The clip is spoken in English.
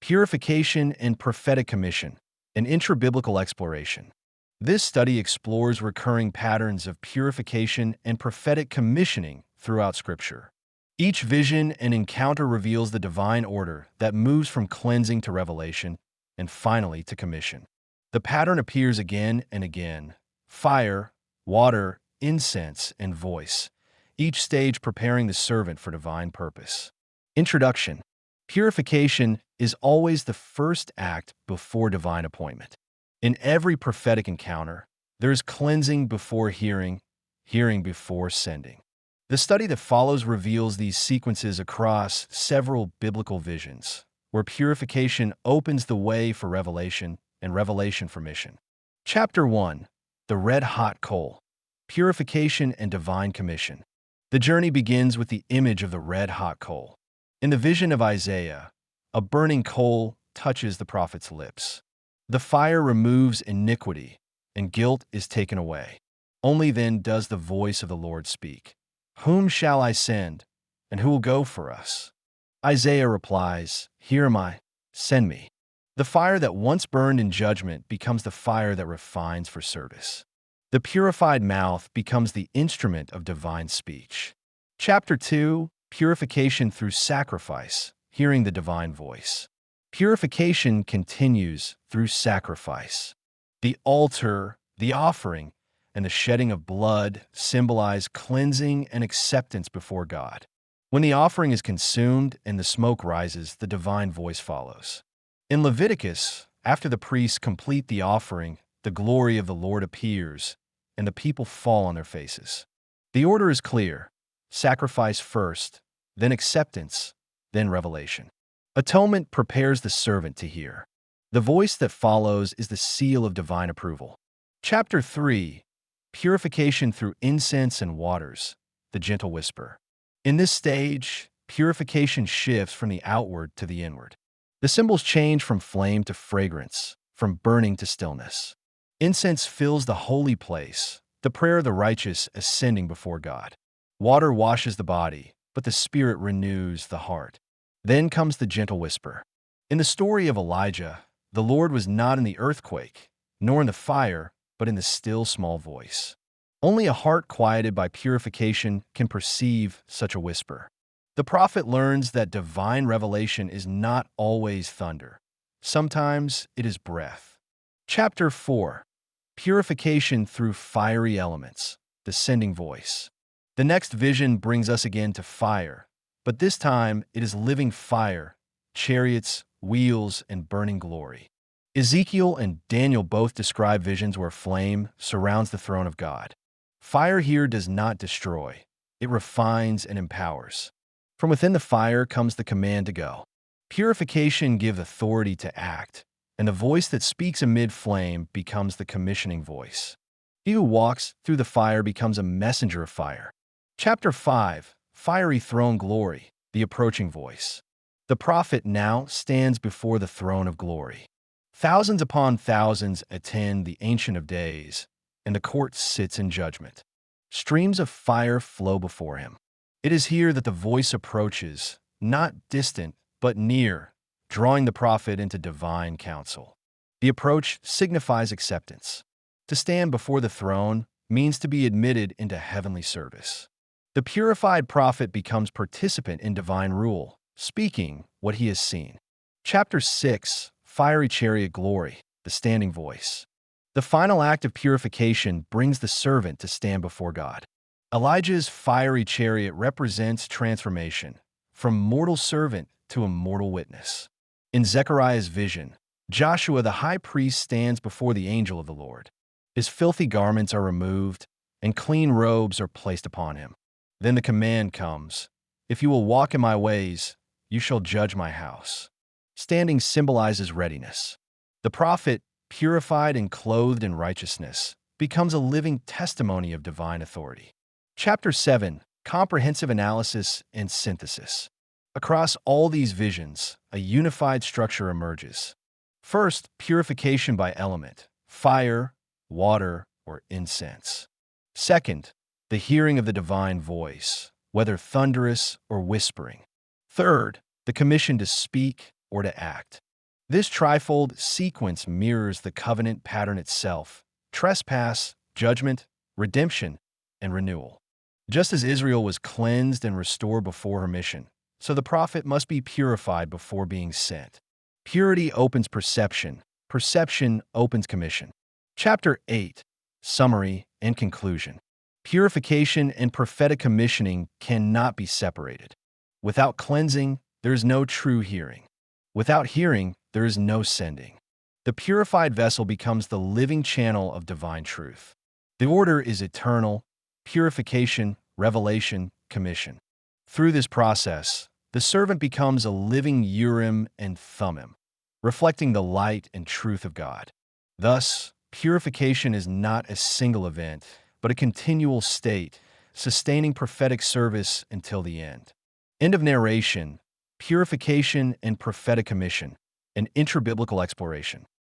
Purification and Prophetic Commission, an intra-biblical exploration. This study explores recurring patterns of purification and prophetic commissioning throughout Scripture. Each vision and encounter reveals the divine order that moves from cleansing to revelation and finally to commission. The pattern appears again and again: fire, water, incense, and voice, each stage preparing the servant for divine purpose. Introduction. Purification is always the first act before divine appointment. In every prophetic encounter, there is cleansing before hearing, hearing before sending. The study that follows reveals these sequences across several biblical visions, where purification opens the way for revelation and revelation for mission. Chapter 1. The Red-Hot Coal. Purification and Divine Commission. The journey begins with the image of the red-hot coal. In the vision of Isaiah, a burning coal touches the prophet's lips. The fire removes iniquity, and guilt is taken away. Only then does the voice of the Lord speak. "Whom shall I send, and who will go for us?" Isaiah replies, "Here am I, send me." The fire that once burned in judgment becomes the fire that refines for service. The purified mouth becomes the instrument of divine speech. Chapter 2. Purification through sacrifice, hearing the divine voice. Purification continues through sacrifice. The altar, the offering, and the shedding of blood symbolize cleansing and acceptance before God. When the offering is consumed and the smoke rises, the divine voice follows. In Leviticus, after the priests complete the offering, the glory of the Lord appears, and the people fall on their faces. The order is clear: sacrifice first, then acceptance, then revelation. Atonement prepares the servant to hear. The voice that follows is the seal of divine approval. Chapter 3. Purification through incense and waters, the gentle whisper. In this stage, purification shifts from the outward to the inward. The symbols change from flame to fragrance, from burning to stillness. Incense fills the holy place, the prayer of the righteous ascending before God. Water washes the body, but the Spirit renews the heart. Then comes the gentle whisper. In the story of Elijah, the Lord was not in the earthquake, nor in the fire, but in the still small voice. Only a heart quieted by purification can perceive such a whisper. The prophet learns that divine revelation is not always thunder. Sometimes it is breath. Chapter 4. Purification through fiery elements, the sending voice. The next vision brings us again to fire, but this time it is living fire, chariots, wheels, and burning glory. Ezekiel and Daniel both describe visions where flame surrounds the throne of God. Fire here does not destroy, it refines and empowers. From within the fire comes the command to go. Purification gives authority to act, and the voice that speaks amid flame becomes the commissioning voice. He who walks through the fire becomes a messenger of fire. Chapter 5. Fiery Throne Glory, the approaching voice. The prophet now stands before the throne of glory. Thousands upon thousands attend the Ancient of Days, and the court sits in judgment. Streams of fire flow before him. It is here that the voice approaches, not distant, but near, drawing the prophet into divine counsel. The approach signifies acceptance. To stand before the throne means to be admitted into heavenly service. The purified prophet becomes participant in divine rule, speaking what he has seen. Chapter 6. Fiery Chariot Glory, the standing voice. The final act of purification brings the servant to stand before God. Elijah's fiery chariot represents transformation, from mortal servant to immortal witness. In Zechariah's vision, Joshua the high priest stands before the angel of the Lord. His filthy garments are removed, and clean robes are placed upon him. Then the command comes, "If you will walk in my ways, you shall judge my house." Standing symbolizes readiness. The prophet, purified and clothed in righteousness, becomes a living testimony of divine authority. Chapter 7. Comprehensive Analysis and Synthesis. Across all these visions, a unified structure emerges. First, purification by element, fire, water, or incense. Second, the hearing of the divine voice, whether thunderous or whispering. Third, the commission to speak or to act. This trifold sequence mirrors the covenant pattern itself: trespass, judgment, redemption, and renewal. Just as Israel was cleansed and restored before her mission, so the prophet must be purified before being sent. Purity opens perception. Perception opens commission. Chapter 8. Summary and Conclusion. Purification and prophetic commissioning cannot be separated. Without cleansing, there is no true hearing. Without hearing, there is no sending. The purified vessel becomes the living channel of divine truth. The order is eternal: purification, revelation, commission. Through this process, the servant becomes a living Urim and Thummim, reflecting the light and truth of God. Thus, purification is not a single event, but a continual state, sustaining prophetic service until the end. End of narration. Purification and prophetic commission, an intra-biblical exploration.